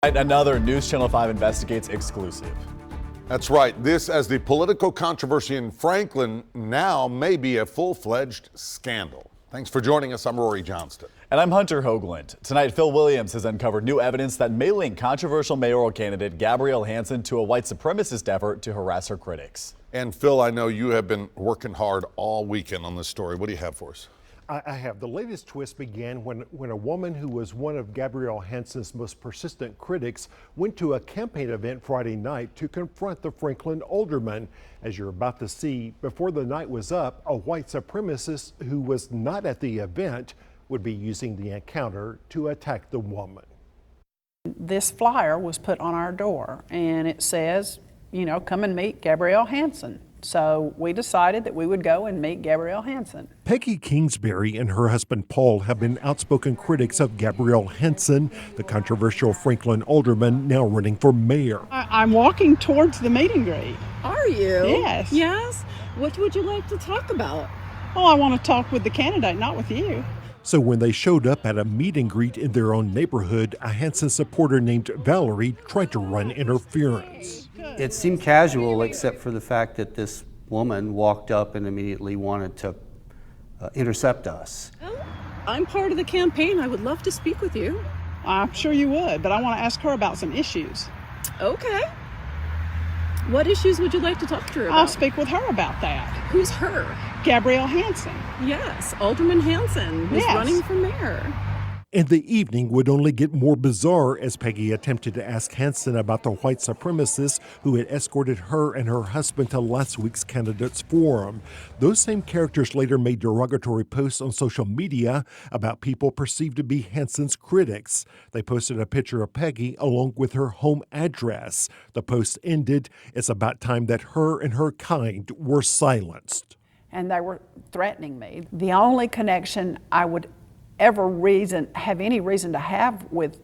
Another News Channel 5 Investigates exclusive. That's right. This, as the political controversy in Franklin now may be a full-fledged scandal. Thanks for joining us. I'm Rory Johnston. And I'm Hunter Hoagland. Tonight, Phil Williams has uncovered new evidence that may link controversial mayoral candidate Gabrielle Hanson to a white supremacist effort to harass her critics. And Phil, I know you have been working hard all weekend on this story. What do you have for us? I have. The latest twist began when a woman who was one of Gabrielle Hanson's most persistent critics went to a campaign event Friday night to confront the Franklin alderman. As you're about to see, before the night was up, a white supremacist who was not at the event would be using the encounter to attack the woman. This flyer was put on our door and it says, you know, come and meet Gabrielle Hanson. So we decided that we would go and meet Gabrielle Hanson. Peggy Kingsbury and her husband Paul have been outspoken critics of Gabrielle Hanson, the controversial Franklin alderman now running for mayor. I'm walking towards the meet and greet. Are you? Yes. Yes? What would you like to talk about? Oh, I want to talk with the candidate, not with you. So when they showed up at a meet and greet in their own neighborhood, a Hanson supporter named Valerie tried to run interference. It seemed casual, except for the fact that this woman walked up and immediately wanted to intercept us. Oh, I'm part of the campaign. I would love to speak with you. I'm sure you would, but I want to ask her about some issues. Okay. What issues would you like to talk to her about? I'll speak with her about that. Who's her? Gabrielle Hanson. Yes, Alderman Hanson, who's running for mayor. And the evening would only get more bizarre as Peggy attempted to ask Hanson about the white supremacist who had escorted her and her husband to last week's candidates forum. Those same characters later made derogatory posts on social media about people perceived to be Hanson's critics. They posted a picture of Peggy along with her home address. The post ended, "It's about time that her and her kind were silenced." And they were threatening me. The only connection I would ever have any reason to have with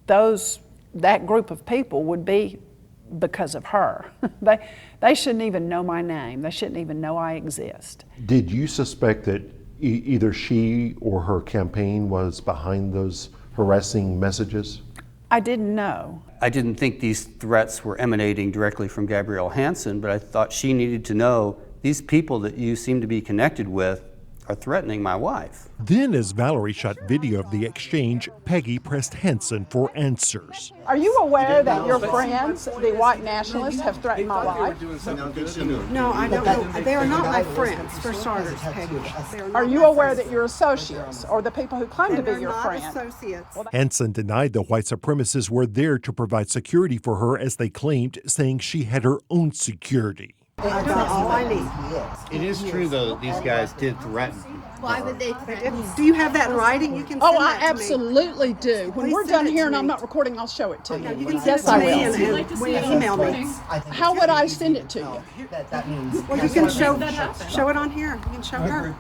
that group of people would be because of her. They shouldn't even know my name. They shouldn't even know I exist. Did you suspect that either she or her campaign was behind those harassing messages? I didn't know. I didn't think these threats were emanating directly from Gabrielle Hanson, but I thought she needed to know these people that you seem to be connected with are threatening my wife. Then, as Valerie shot video of the exchange, Peggy pressed Hanson for answers. Are you aware that your friends, the white nationalists, have threatened my life? No, I don't know. They are not my friends, for starters, Peggy. Are you aware that your associates, or the people who claim to be your friends? Associates. Hanson denied the white supremacists were there to provide security for her, as they claimed, saying she had her own security. I got all I need. It is true, though, that these guys did threaten. Why would they threaten? Do you have that in writing? You can send Oh, I that to me. absolutely do. When Please we're send done it here to and I'm me. not recording, I'll show it to you. You can send Yes, it to I me will. and when you email me. How would I send it to you? Well, you can show it on here. You can show her.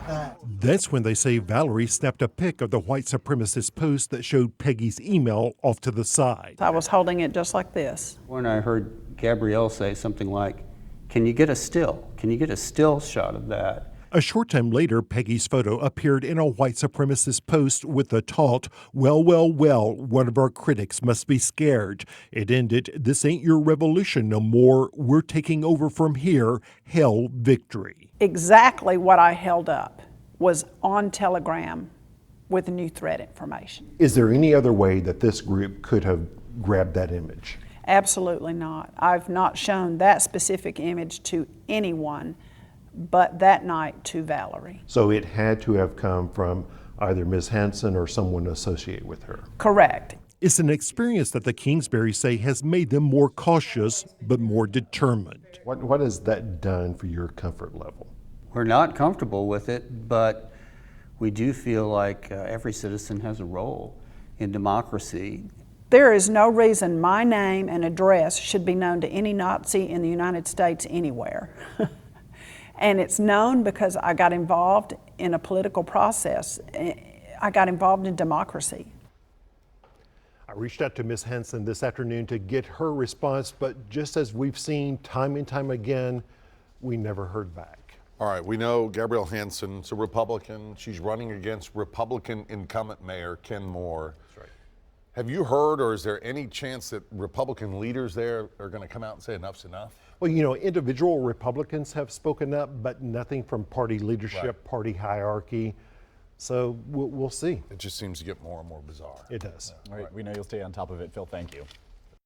That's when they say Valerie snapped a pic of the white supremacist post that showed Peggy's email off to the side. I was holding it just like this. When I heard Gabrielle say something like, "Can you get a still? Can you get a still shot of that?" A short time later, Peggy's photo appeared in a white supremacist post with the taunt, well, one of our critics must be scared. It ended, "This ain't your revolution no more. We're taking over from here. Hell victory." Exactly what I held up was on Telegram with new threat information. Is there any other way that this group could have grabbed that image? Absolutely not. I've not shown that specific image to anyone but that night to Valerie. So it had to have come from either Ms. Hanson or someone associated with her. Correct. It's an experience that the Kingsburys say has made them more cautious but more determined. What has that done for your comfort level? We're not comfortable with it, but we do feel like every citizen has a role in democracy. There is no reason my name and address should be known to any Nazi in the United States anywhere. And it's known because I got involved in a political process. I got involved in democracy. I reached out to Ms. Hanson this afternoon to get her response, but just as we've seen time and time again, we never heard back. All right, we know Gabrielle Hanson's a Republican. She's running against Republican incumbent Mayor Ken Moore. That's right. Have you heard, or is there any chance that Republican leaders there are going to come out and say enough's enough? Well, you know, individual Republicans have spoken up, but nothing from party leadership, Right. party hierarchy. So we'll see. It just seems to get more and more bizarre. It does. All right, we know you'll stay on top of it, Phil. Thank you.